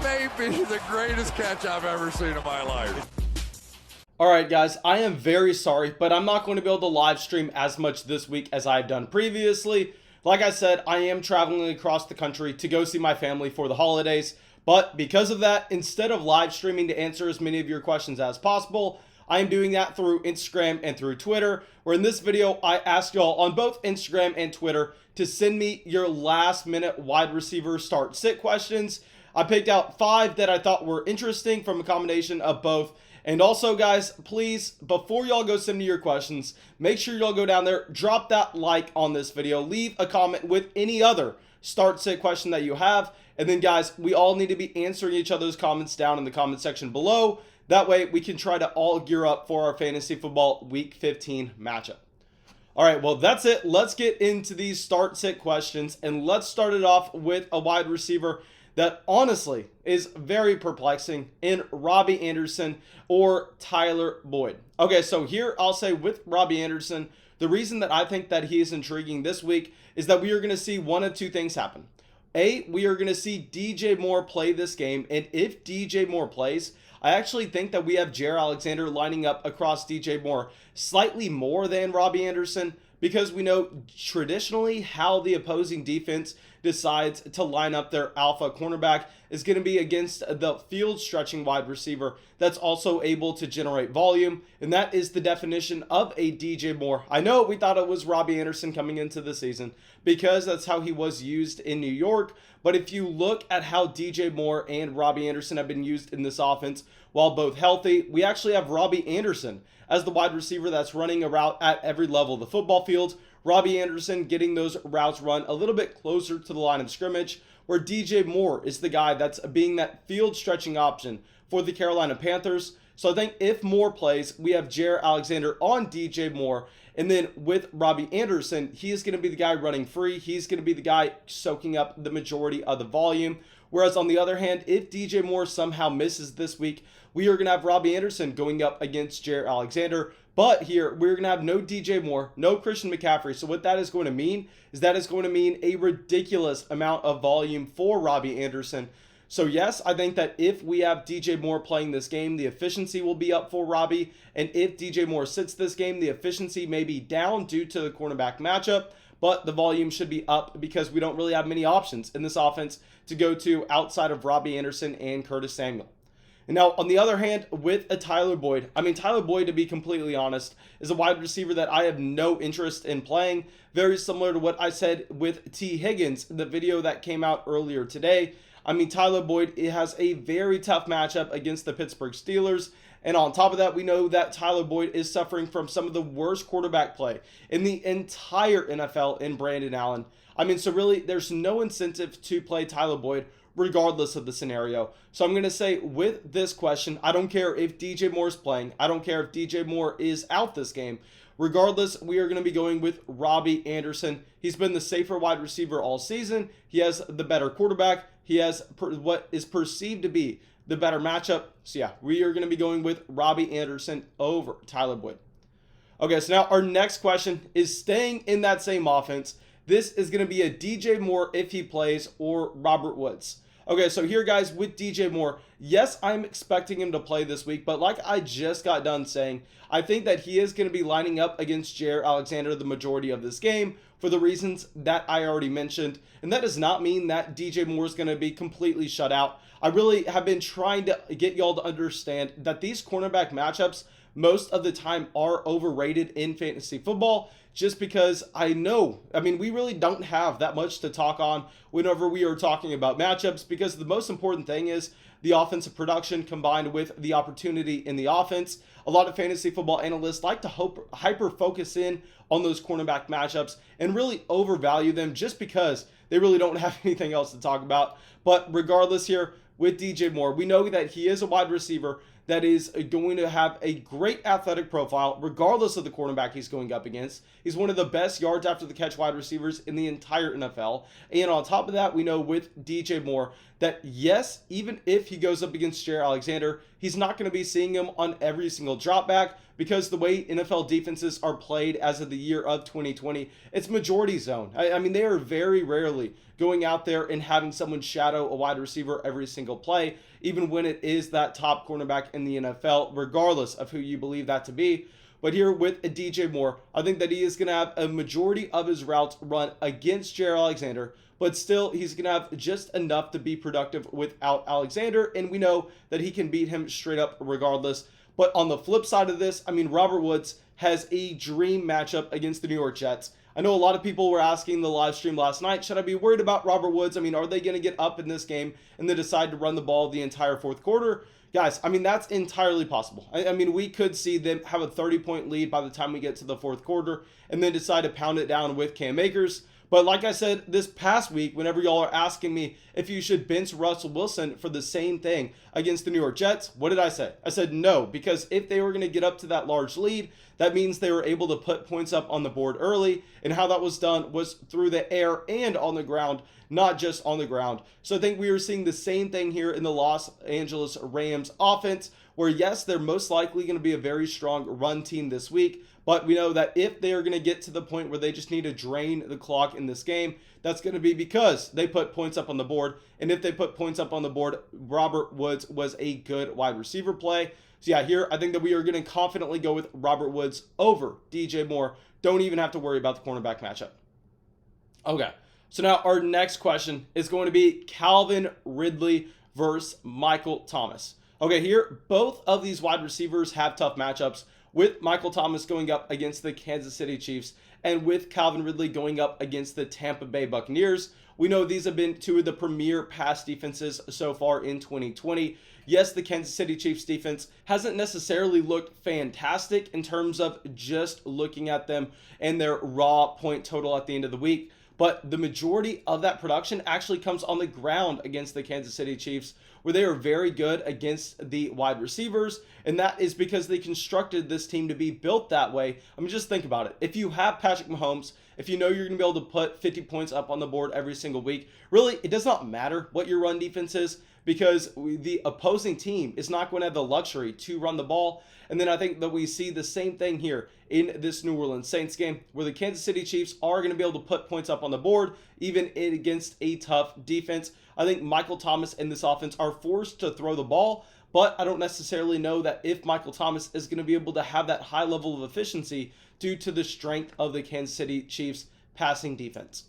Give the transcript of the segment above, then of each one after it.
may be the greatest catch I've ever seen in my life. Alright guys, I am very sorry, but I'm not going to be able to live stream as much this week as I've done previously. Like I said, I am traveling across the country to go see my family for the holidays, but because of that, instead of live streaming to answer as many of your questions as possible, I am doing that through Instagram and through Twitter, where in this video, I asked y'all on both Instagram and Twitter to send me your last minute wide receiver start sit questions. I picked out 5 that I thought were interesting from a combination of both. And also, guys, please, before y'all go send me your questions, make sure y'all go down there, drop that like on this video, leave a comment with any other start sit question that you have. And then, guys, we all need to be answering each other's comments down in the comment section below. That way, we can try to all gear up for our fantasy football week 15 matchup. All right, well, that's it. Let's get into these start sit questions, and let's start it off with a wide receiver that honestly is very perplexing in Robbie Anderson or Tyler Boyd. Okay, so here I'll say with Robbie Anderson, the reason that I think that he is intriguing this week is that we are going to see one of 2 things happen. A, we are going to see DJ Moore play this game, and if DJ Moore plays, I actually think that we have Jaire Alexander lining up across DJ Moore slightly more than Robbie Anderson, because we know traditionally how the opposing defense decides to line up their alpha cornerback is going to be against the field stretching wide receiver that's also able to generate volume, and that is the definition of a DJ Moore. I know we thought it was Robbie Anderson coming into the season because that's how he was used in New York, but if you look at how DJ Moore and Robbie Anderson have been used in this offense, while both healthy, we actually have Robbie Anderson as the wide receiver that's running a route at every level of the football field. Robbie Anderson getting those routes run a little bit closer to the line of scrimmage, where DJ Moore is the guy that's being that field stretching option for the Carolina Panthers. So I think if Moore plays, we have Jaire Alexander on DJ Moore, and then with Robbie Anderson, he is going to be the guy running free. He's going to be the guy soaking up the majority of the volume. Whereas on the other hand, if DJ Moore somehow misses this week, we are going to have Robbie Anderson going up against Jaire Alexander. But here, we're going to have no DJ Moore, no Christian McCaffrey. So what that is going to mean is that it's going to mean a ridiculous amount of volume for Robbie Anderson. So yes, I think that if we have DJ Moore playing this game, the efficiency will be up for Robbie. And if DJ Moore sits this game, the efficiency may be down due to the cornerback matchup, but the volume should be up because we don't really have many options in this offense to go to outside of Robbie Anderson and Curtis Samuel. And now, on the other hand, with a Tyler Boyd, Tyler Boyd, to be completely honest, is a wide receiver that I have no interest in playing. Very similar to what I said with T. Higgins in the video that came out earlier today. Tyler Boyd has a very tough matchup against the Pittsburgh Steelers. And on top of that, we know that Tyler Boyd is suffering from some of the worst quarterback play in the entire NFL in Brandon Allen. So really, there's no incentive to play Tyler Boyd regardless of the scenario. So I'm going to say with this question, I don't care if DJ Moore is playing. I don't care if DJ Moore is out this game. Regardless, we are going to be going with Robbie Anderson. He's been the safer wide receiver all season. He has the better quarterback. He has what is perceived to be the better matchup. So yeah, we are going to be going with Robbie Anderson over Tyler Boyd. Okay, so now our next question is staying in that same offense. This is going to be a DJ Moore if he plays or Robert Woods. Okay, so here, guys, with DJ Moore, yes, I'm expecting him to play this week, but like I just got done saying, I think that he is going to be lining up against Jaire Alexander the majority of this game for the reasons that I already mentioned, and that does not mean that DJ Moore is going to be completely shut out. I really have been trying to get y'all to understand that these cornerback matchups most of the time are overrated in fantasy football, just because I know, we really don't have that much to talk on whenever we are talking about matchups, because the most important thing is the offensive production combined with the opportunity in the offense. A lot of fantasy football analysts like to hyper focus in on those cornerback matchups and really overvalue them just because they really don't have anything else to talk about. But regardless here, with DJ Moore, we know that he is a wide receiver that is going to have a great athletic profile regardless of the cornerback he's going up against. He's one of the best yards after the catch wide receivers in the entire NFL. And on top of that, we know with DJ Moore that yes, even if he goes up against Jair Alexander, he's not going to be seeing him on every single drop back, because the way NFL defenses are played as of the year of 2020, it's majority zone. I mean, they are very rarely going out there and having someone shadow a wide receiver every single play, even when it is that top cornerback in the NFL, regardless of who you believe that to be. But here with a DJ Moore, I think that he is going to have a majority of his routes run against Jair Alexander, but still he's going to have just enough to be productive without Alexander, and we know that he can beat him straight up regardless. But on the flip side of this, I mean, Robert Woods has a dream matchup against the New York Jets. I know a lot of people were asking the live stream last night, should I be worried about Robert Woods? I mean, are they going to get up in this game and then decide to run the ball the entire fourth quarter? Guys, I mean, that's entirely possible. I mean, we could see them have a 30-point lead by the time we get to the fourth quarter and then decide to pound it down with Cam Akers. But like I said this past week, whenever y'all are asking me if you should bench Russell Wilson for the same thing against the New York Jets, what did I say? I said no, because if they were going to get up to that large lead, that means they were able to put points up on the board early, and how that was done was through the air and on the ground, not just on the ground. So I think we are seeing the same thing here in the Los Angeles Rams offense, where yes, they're most likely going to be a very strong run team this week, but we know that if they are going to get to the point where they just need to drain the clock in this game, that's going to be because they put points up on the board. And if they put points up on the board, Robert Woods was a good wide receiver play. So yeah, here I think that we are going to confidently go with Robert Woods over DJ Moore. Don't even have to worry about the cornerback matchup. Okay, so now our next question is going to be Calvin Ridley versus Michael Thomas. Okay, here, both of these wide receivers have tough matchups, with Michael Thomas going up against the Kansas City Chiefs and with Calvin Ridley going up against the Tampa Bay Buccaneers. We know these have been two of the premier pass defenses so far in 2020. Yes, the Kansas City Chiefs defense hasn't necessarily looked fantastic in terms of just looking at them and their raw point total at the end of the week, but the majority of that production actually comes on the ground against the Kansas City Chiefs, where they are very good against the wide receivers, and that is because they constructed this team to be built that way. I mean, just think about it. If you have Patrick Mahomes, if you know you're going to be able to put 50 points up on the board every single week, really, it does not matter what your run defense is, because the opposing team is not going to have the luxury to run the ball. And then I think that we see the same thing here in this New Orleans Saints game, where the Kansas City Chiefs are going to be able to put points up on the board, even against a tough defense. I think Michael Thomas and this offense are forced to throw the ball, but I don't necessarily know that if Michael Thomas is going to be able to have that high level of efficiency due to the strength of the Kansas City Chiefs passing defense.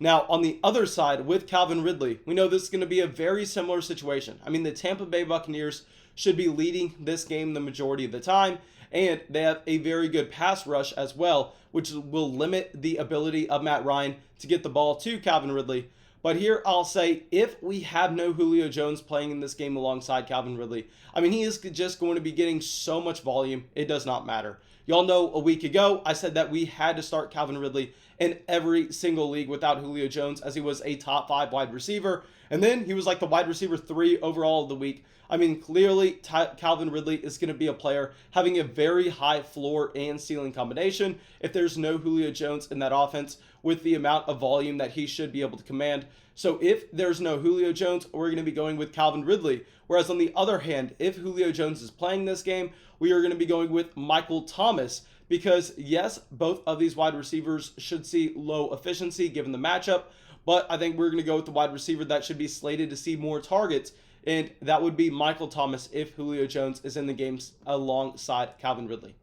Now, on the other side, with Calvin Ridley, we know this is going to be a very similar situation. I mean, the Tampa Bay Buccaneers should be leading this game the majority of the time, and they have a very good pass rush as well, which will limit the ability of Matt Ryan to get the ball to Calvin Ridley. But here I'll say, if we have no Julio Jones playing in this game alongside Calvin Ridley, I mean, he is just going to be getting so much volume, it does not matter. Y'all know a week ago, I said that we had to start Calvin Ridley in every single league without Julio Jones, as he was a top 5 wide receiver. And then he was like the wide receiver 3 overall of the week. I mean, clearly Calvin Ridley is going to be a player having a very high floor and ceiling combination if there's no Julio Jones in that offense, with the amount of volume that he should be able to command. So if there's no Julio Jones, we're going to be going with Calvin Ridley. Whereas on the other hand, if Julio Jones is playing this game, we are going to be going with Michael Thomas, because yes, both of these wide receivers should see low efficiency given the matchup, but I think we're going to go with the wide receiver that should be slated to see more targets, and that would be Michael Thomas if Julio Jones is in the games alongside Calvin Ridley.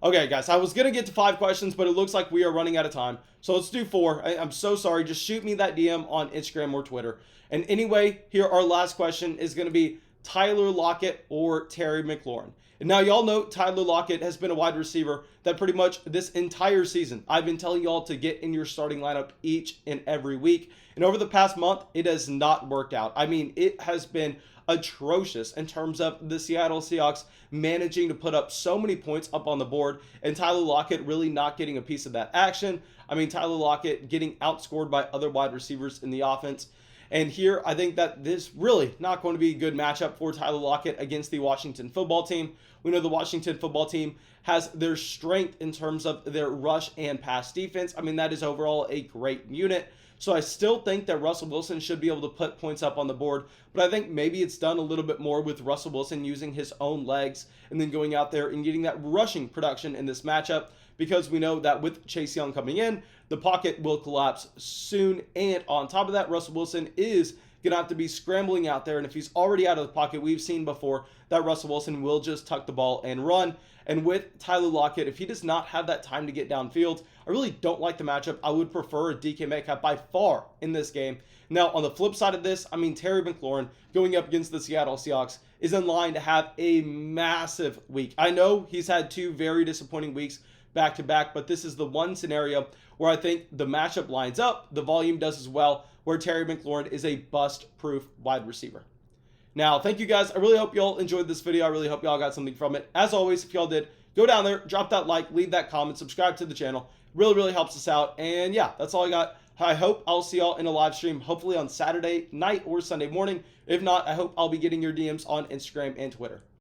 Okay, guys, I was going to get to 5 questions, but it looks like we are running out of time. So let's do 4. I'm so sorry. Just shoot me that DM on Instagram or Twitter. And anyway, here our last question is going to be Tyler Lockett or Terry McLaurin. And now y'all know Tyler Lockett has been a wide receiver that pretty much this entire season I've been telling y'all to get in your starting lineup each and every week. And over the past month, it has not worked out. I mean, it has been atrocious in terms of the Seattle Seahawks managing to put up so many points up on the board, and Tyler Lockett really not getting a piece of that action. I mean, Tyler Lockett getting outscored by other wide receivers in the offense. And here, I think that this really not going to be a good matchup for Tyler Lockett against the Washington football team. We know the Washington football team has their strength in terms of their rush and pass defense. I mean, that is overall a great unit. So I still think that Russell Wilson should be able to put points up on the board, but I think maybe it's done a little bit more with Russell Wilson using his own legs and then going out there and getting that rushing production in this matchup, because we know that with Chase Young coming in, the pocket will collapse soon. And on top of that, Russell Wilson is going to have to be scrambling out there. And if he's already out of the pocket, we've seen before that Russell Wilson will just tuck the ball and run. And with Tyler Lockett, if he does not have that time to get downfield, I really don't like the matchup. I would prefer a DK Metcalf by far in this game. Now, on the flip side of this, I mean, Terry McLaurin going up against the Seattle Seahawks is in line to have a massive week. I know he's had 2 very disappointing weeks back to back, but this is the one scenario where I think the matchup lines up, the volume does as well, where Terry McLaurin is a bust-proof wide receiver. Now, thank you guys. I really hope y'all enjoyed this video. I really hope y'all got something from it. As always, if y'all did, go down there, drop that like, leave that comment, subscribe to the channel. Really, really helps us out. And yeah, that's all I got. I hope I'll see y'all in a live stream, hopefully on Saturday night or Sunday morning. If not, I hope I'll be getting your DMs on Instagram and Twitter.